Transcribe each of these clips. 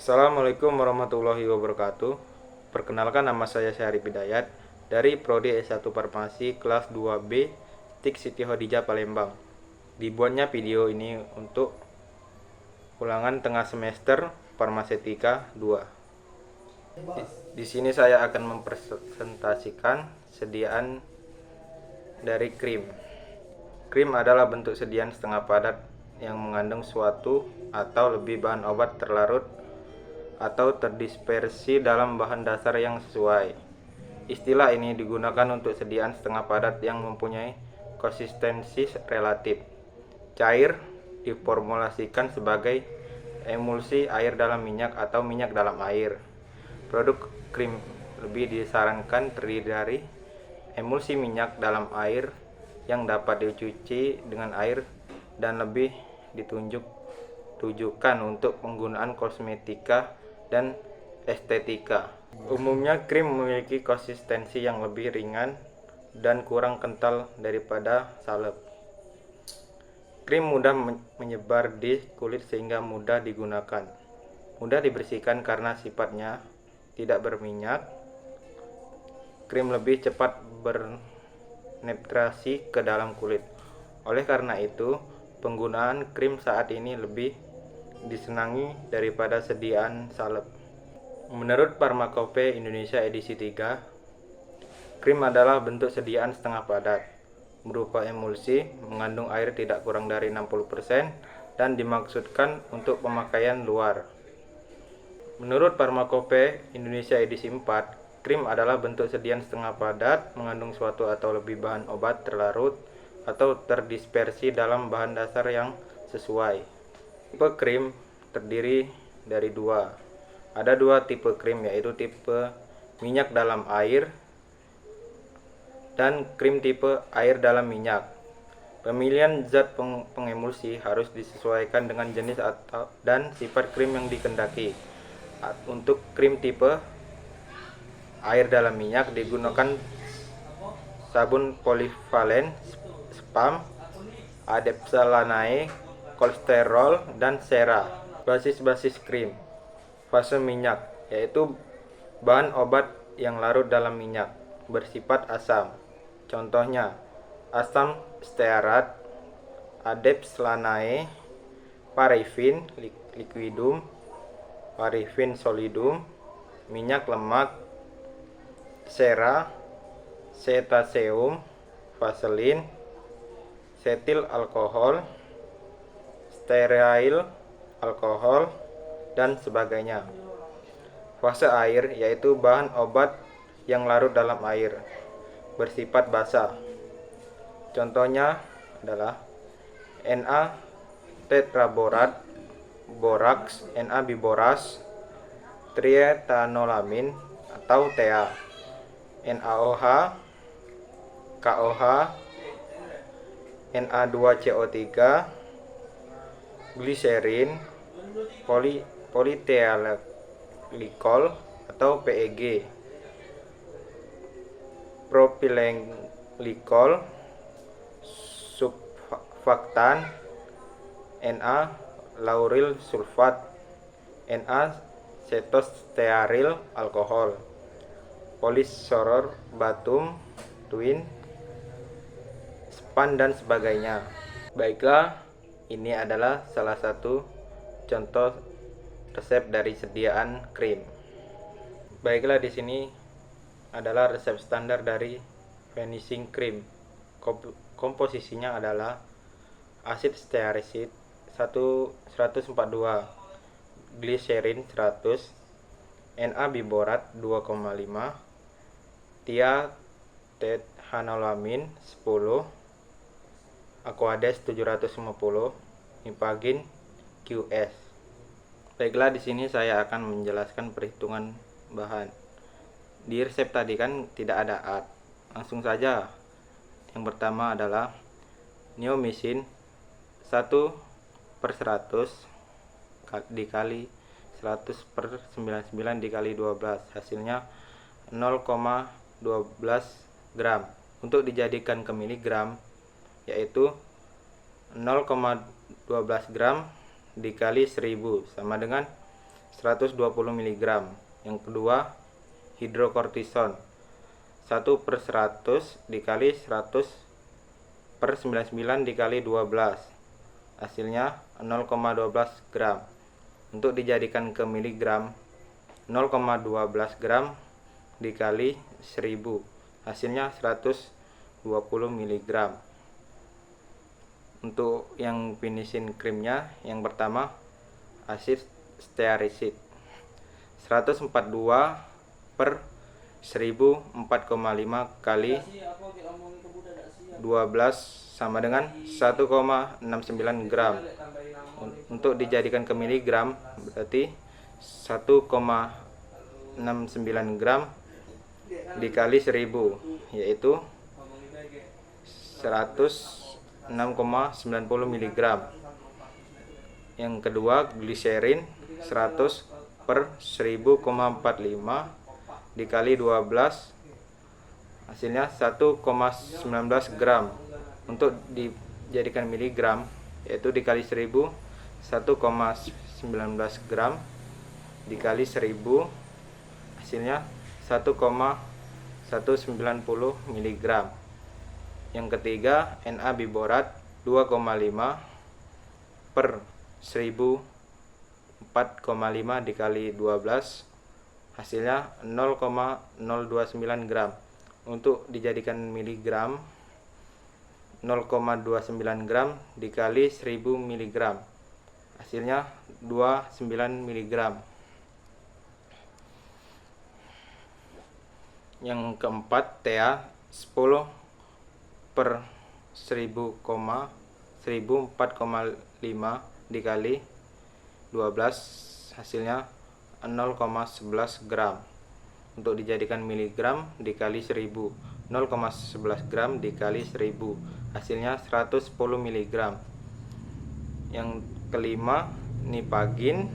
Assalamualaikum warahmatullahi wabarakatuh. Perkenalkan, nama saya Syarif Hidayat dari Prodi S1 Farmasi kelas 2B TIK Siti Khadijah Palembang. Dibuatnya video ini untuk ulangan tengah semester Farmasetika 2. Di sini saya akan mempresentasikan sediaan dari krim. Krim adalah bentuk sediaan setengah padat yang mengandung suatu atau lebih bahan obat terlarut atau terdispersi dalam bahan dasar yang sesuai. Istilah ini digunakan untuk sediaan setengah padat yang mempunyai konsistensi relatif. Cair diformulasikan sebagai emulsi air dalam minyak atau minyak dalam air. Produk krim lebih disarankan terdiri dari emulsi minyak dalam air yang dapat dicuci dengan air dan lebih ditujukan untuk penggunaan kosmetika dan estetika. Umumnya krim memiliki konsistensi yang lebih ringan dan kurang kental daripada salep. Krim mudah menyebar di kulit sehingga mudah digunakan. Mudah dibersihkan karena sifatnya tidak berminyak. Krim lebih cepat berpenetrasi ke dalam kulit. Oleh karena itu, penggunaan krim saat ini lebih disenangi daripada sediaan salep. Menurut Pharmacopeia Indonesia edisi 3, krim adalah bentuk sediaan setengah padat, berupa emulsi, mengandung air tidak kurang dari 60% dan dimaksudkan untuk pemakaian luar. Menurut Pharmacopeia Indonesia edisi 4, krim adalah bentuk sediaan setengah padat, mengandung suatu atau lebih bahan obat terlarut atau terdispersi dalam bahan dasar yang sesuai. Tipe krim terdiri dari dua. Ada dua tipe krim, yaitu tipe minyak dalam air dan krim tipe air dalam minyak. Pemilihan zat pengemulsi harus disesuaikan dengan jenis dan sifat krim yang dikehendaki. Untuk krim tipe air dalam minyak digunakan sabun polivalen, spam, adepsalanae, kolesterol, dan sera. Basis krim. Fase minyak, yaitu bahan obat yang larut dalam minyak, bersifat asam. Contohnya, asam stearat, adepsalanae, parafin liquidum, parafin solidum, minyak lemak, sera, cetaceum, vaselin, setil alkohol, stearyl alkohol, dan sebagainya. Fase air, yaitu bahan obat yang larut dalam air, bersifat basah. Contohnya adalah Na tetraborat, boraks, Na biboras, triethanolamin atau TA, NaOH, KOH, Na2CO3, gliserin, politealglikol atau PEG, propylenglikol, surfaktan, Na lauryl sulfat, Na cetostearyl alkohol, polisorbatum, twin, span, dan sebagainya. Baiklah, ini adalah salah satu contoh resep dari sediaan krim. Baiklah, di sini adalah resep standar dari finishing cream. Komposisinya adalah asid stearisik 142, gliserin 100, Na biborat 2,5, tiatethanolamin 10, Aquades 750, Nipagin QS. Baiklah, di sini saya akan menjelaskan perhitungan bahan. Di resep tadi kan tidak ada art. Langsung saja. Yang pertama adalah neomycin 1/100 dikali 100/99 dikali 12, hasilnya 0,12 gram. Untuk dijadikan ke miligram, yaitu 0,12 gram dikali 1000 sama dengan 120 mg. Yang kedua, hidrokortison 1/100 dikali 100/99 dikali 12, hasilnya 0,12 gram. Untuk dijadikan ke miligram, 0,12 gram dikali 1000, hasilnya 120 mg. Untuk yang finishing krimnya, yang pertama asid stearisik 142/1000 4,5 kali 12 sama dengan 1,69 gram. Untuk dijadikan ke miligram berarti 1,69 gram dikali 1000, yaitu 106,90 mg. Yang kedua, gliserin 100/1000,45 dikali 12, hasilnya 1,19 gram. Untuk dijadikan miligram, yaitu dikali 1000, 1,19 gram dikali 1000, hasilnya 1,190 mg. Yang ketiga, Na-biborat 2,5/1000 4,5 dikali 12, hasilnya 0,029 gram. Untuk dijadikan miligram, 0,29 gram dikali 1000 mg, hasilnya 29 mg. Yang keempat, TA 10/1000, 4,5 dikali 12, hasilnya 0,11 gram. Untuk dijadikan miligram dikali 1000, 0,11 gram dikali 1000, hasilnya 110 mg. Yang kelima, nipagin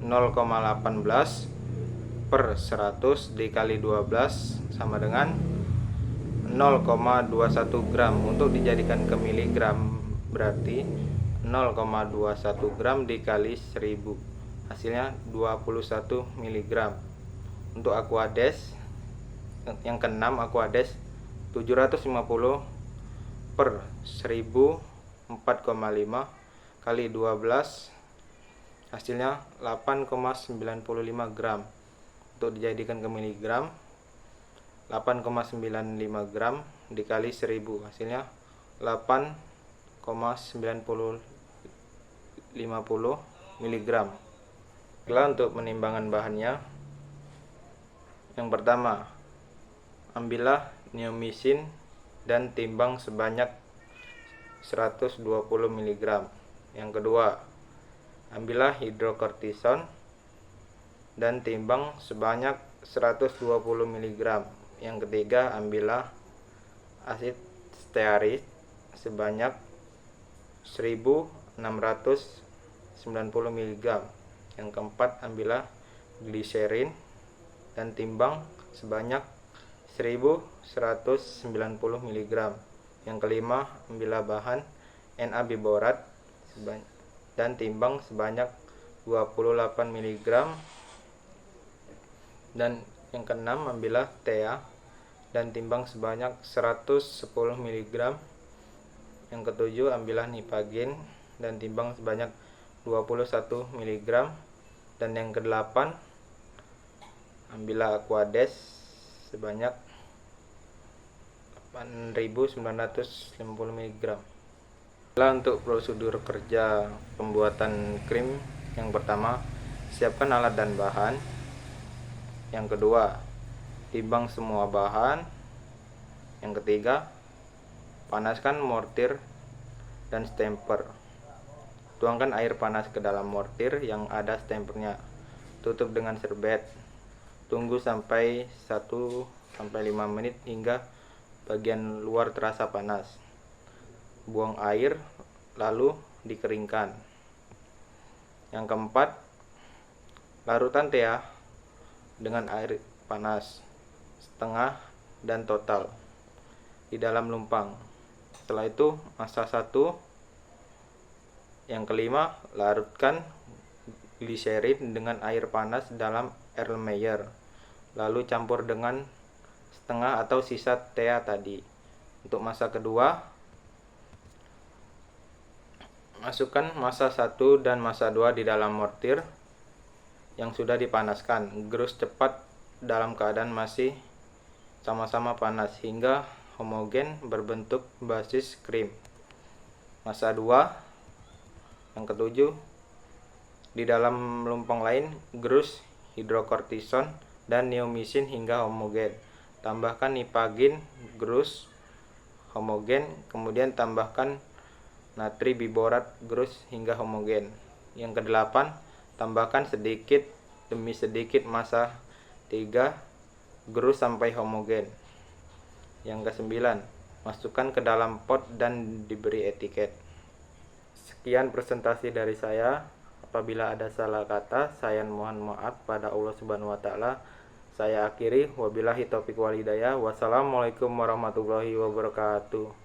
0,18/100 dikali 12 sama dengan 0,21 gram. Untuk dijadikan ke miligram berarti 0,21 gram dikali 1000, hasilnya 21 mg. Untuk Aquades, yang keenam, Aquades 750/1000 4,5 kali 12, hasilnya 8,95 gram. Untuk dijadikan ke miligram, 8,95 gram dikali 1000, hasilnya 8,950 mg. Setelah untuk penimbangan bahannya, yang pertama, ambillah neomycin dan timbang sebanyak 120 mg. Yang kedua, ambillah hidrokortison dan timbang sebanyak 120 mg. Yang ketiga, ambillah asid stearik sebanyak 1690 mg. Yang keempat, ambillah gliserin dan timbang sebanyak 1190 mg. Yang kelima, ambillah bahan Na-biborat dan timbang sebanyak 28 mg. Dan yang keenam, ambillah TA dan timbang sebanyak 110 mg. Yang ketujuh, ambillah nipagin dan timbang sebanyak 21 mg. Dan yang kedelapan, ambillah Aquades sebanyak 8950 mg. Setelah untuk prosedur kerja pembuatan krim, yang pertama, siapkan alat dan bahan. Yang kedua, timbang semua bahan. Yang ketiga, panaskan mortir dan stamper. Tuangkan air panas ke dalam mortir yang ada stampernya. Tutup dengan serbet. Tunggu sampai 1-5 menit hingga bagian luar terasa panas. Buang air lalu dikeringkan. Yang keempat, larutkan TA dengan air panas setengah dan total di dalam lumpang. Setelah itu, masak 1. Yang kelima, larutkan gliserin dengan air panas dalam Erlenmeyer, lalu campur dengan setengah atau sisa tea tadi. Untuk masa kedua, masukkan masa 1 dan masa 2 di dalam mortir yang sudah dipanaskan. Gerus cepat dalam keadaan masih sama-sama panas hingga homogen berbentuk basis krim. Masa 2 yang ketujuh, di dalam lompong lain gerus hidrokortison dan neomisin hingga homogen. Tambahkan nipagin, gerus homogen, kemudian tambahkan natri biborat, gerus hingga homogen. Yang kedelapan, tambahkan sedikit demi sedikit masa 3, gerus sampai homogen. Yang kesembilan, masukkan ke dalam pot dan diberi etiket. Sekian presentasi dari saya. Apabila ada salah kata, saya mohon maaf pada Allah Subhanahu wa taala. Saya akhiri, wabillahi taufiq wal hidayah. Wassalamualaikum warahmatullahi wabarakatuh.